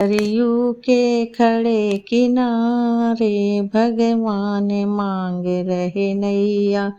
सरयू के खड़े किनारे भगवान मांग रहे नैया।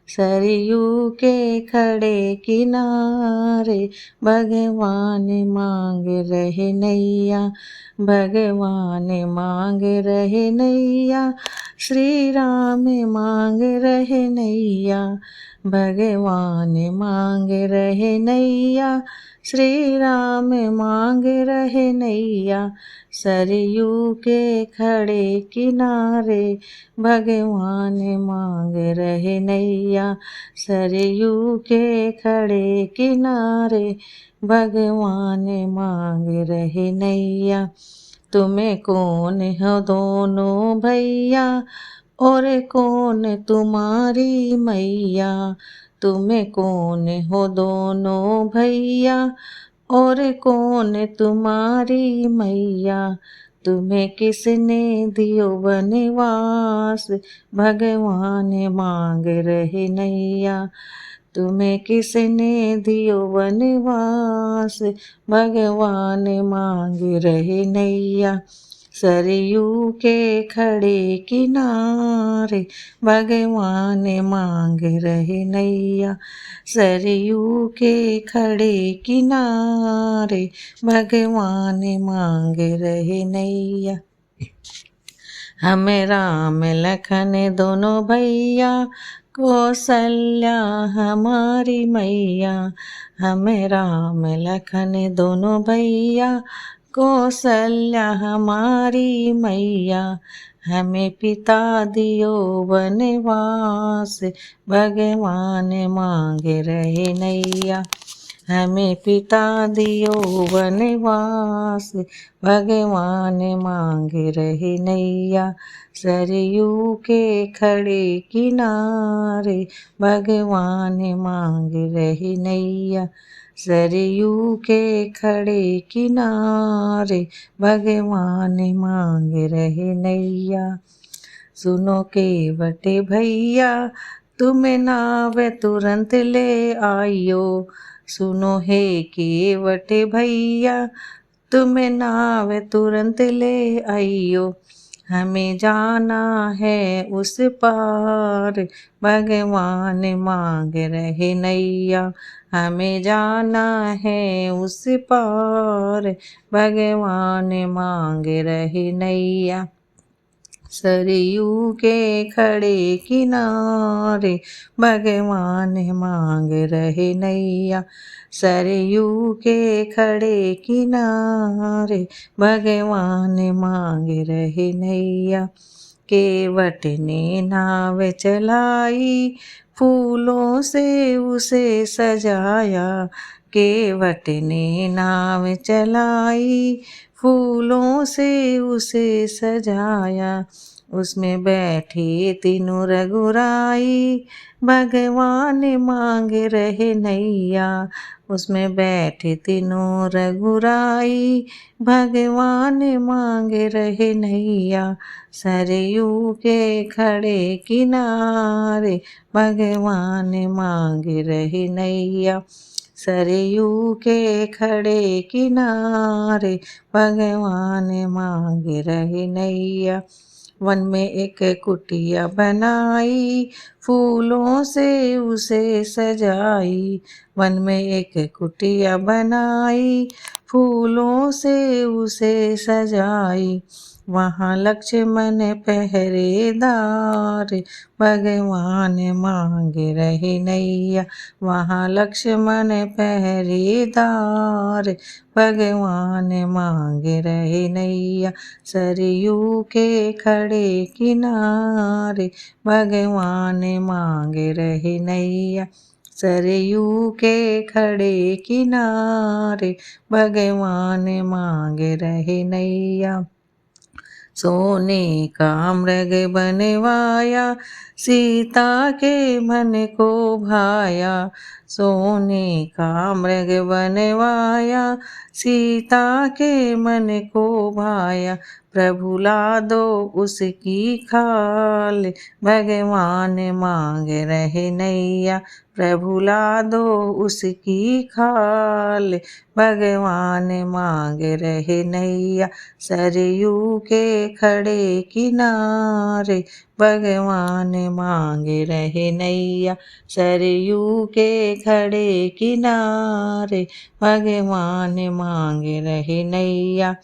सरयू के खड़े किनारे भगवान मांग रहे नैया। भगवान मांग रहे नैया। श्री राम मांग रहे नैया। भगवान मांग रहे नैया। श्री राम मांग रहे नैया। सरयू के खड़े किनारे भगवान मांग रहे नैया। सरयू के खड़े किनारे भगवान मांग रहे नैया। तुम्हें कौन हो दोनों भैया और कौन तुम्हारी मैया। तुम्हें कौन हो दोनों भैया और कौन तुम्हारी मैया। तुम्हें किसने दियो वनवास भगवान मांग रहे नैया। तुम्हें किसने दियो वनवास भगवान मांग रहे नैया। सरयू के खड़े किनारे भगवान मांग रहे नैया। सरयू के खड़े किनारे भगवान मांग रहे नैया। हमें राम लखन दोनों भैया कौशल्या हमारी मैया। हमें राम लखन दोनों भैया कौशल्या हमारी मैया। हमें पिता दियो वनवास भगवान मांग रहे नैया। हमें पिता दियो वनवास भगवान मांग रहे नैया। सरयू के खड़े किनारे भगवान मांग रहे नैया। सरयू के खड़े किनारे भगवान मांग रहे नैया। सुनो केवट भैया तुम्हें नाव तुरंत ले आइयो। सुनो हे केवट भैया तुम्हें नाव तुरंत ले आइयो। हमें जाना है उस पार भगवान मांग रहे नैया। हमें जाना है उस पार भगवान मांग रहे नैया। सरयू के खड़े किनारे भगवान मांग रहे नैया। सरयू के खड़े किनारे भगवान मांग रहे नैया। केवट ने नाव चलाई फूलों से उसे सजाया। केवट ने नाव चलाई फूलों से उसे सजाया। उसमें बैठे तीनों रघुराई भगवान मांग रहे नैया। उसमें बैठे तीनों रघुराई भगवान मांग रहे नैया। सरयू के खड़े किनारे भगवान मांग रहे नैया। सरयू के खड़े किनारे भगवान मांग रहे नैया। वन में एक कुटिया बनाई फूलों से उसे सजाई। वन में एक कुटिया बनाई फूलों से उसे सजाई। वहाँ लक्ष्मण पहरेदार भगवान मांग रहे नैया। वहाँ लक्ष्मण पहरेदार भगवान मांग रहे नैया। सरयू के खड़े किनारे भगवान मांग रहे नैया। सरयू के खड़े किनारे भगवान मांग रहे नैया। सोने का मृग बनवाया सीता के मन को भाया। सोने का मृग बनवाया, सीता के मन को भाया, प्रभु ला दो उसकी खाल। भगवान मांग रहे नैया, प्रभु ला दो उसकी खाल। भगवान मांग रहे नैया, सरयू के खड़े किनारे। भगवान मांग रहे नैया, सरयू के खड़े किनारे। भगवान मांग रहे नैया।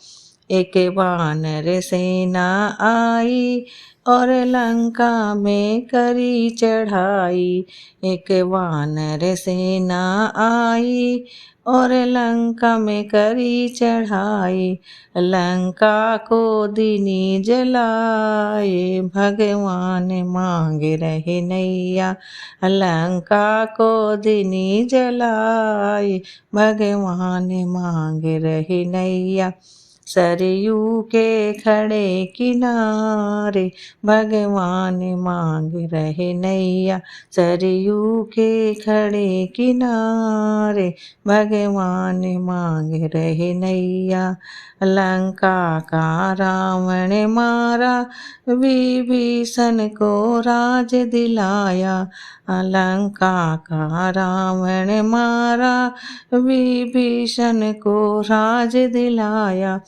एक वानर सेना आई, और लंका में करी चढ़ाई। एक वानर सेना आई, और लंका में करी चढ़ाई। लंका को दीनी जलाए। भगवान मांग रहे नैया, लंका को दीनी जलाए। भगवान मांग रहे नैया, सरयू के खड़े किनारे। भगवान मांग रहे नैया, सरयू के खड़े किनारे। भगवान मांग रहे नैया। लंका का रावण मारा, विभीषण को राज दिलाया। लंका का रावण मारा, विभीषण को राज दिलाया।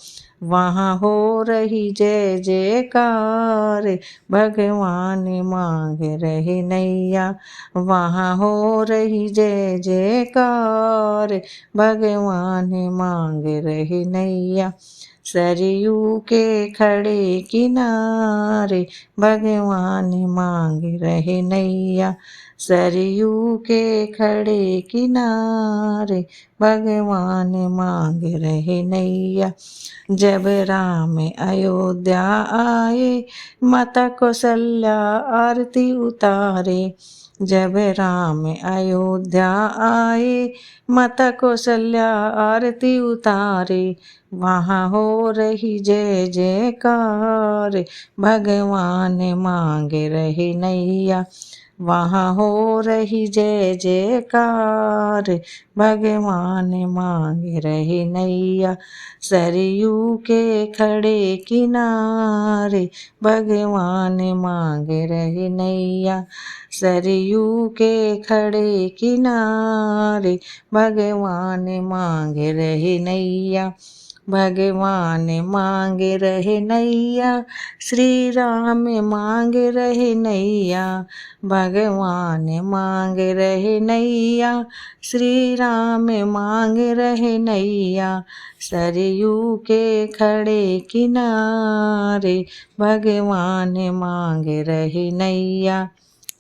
वहाँ हो रही जय जयकार। भगवान मांग रहे नैया, वहाँ हो रही जय जयकार। भगवान मांग रहे नैया, सरयू के खड़े किनारे। भगवान मांग रहे नैया, सरयू के खड़े किनारे। भगवान मांग रहे नैया। जब राम अयोध्या आए, माता कौशल्या आरती उतारे। जब राम अयोध्या आए, माता कौशल्या आरती उतारे। वहाँ हो रही जय जयकार। भगवान मांग रहे नैया, वहाँ हो रही जय जयकार। भगवान मांग रहे नैया, सरयू के खड़े किनारे। भगवान मांग रहे नैया, सरयू के खड़े किनारे। भगवान मांग रहे नैया, भगवान मांग रहे नैया। श्री राम मांग रहे नैया, भगवान मांग रहे नैया। श्री राम मांग रहे नैया, सरयू के खड़े किनारे। भगवान मांग रहे नैया,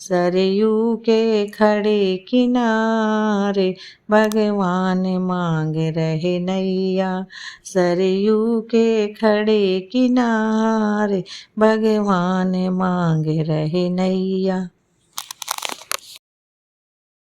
सरयू के खड़े किनारे। भगवान मांग रहे नैया, सरयू के खड़े किनारे। भगवान मांग रहे नैया।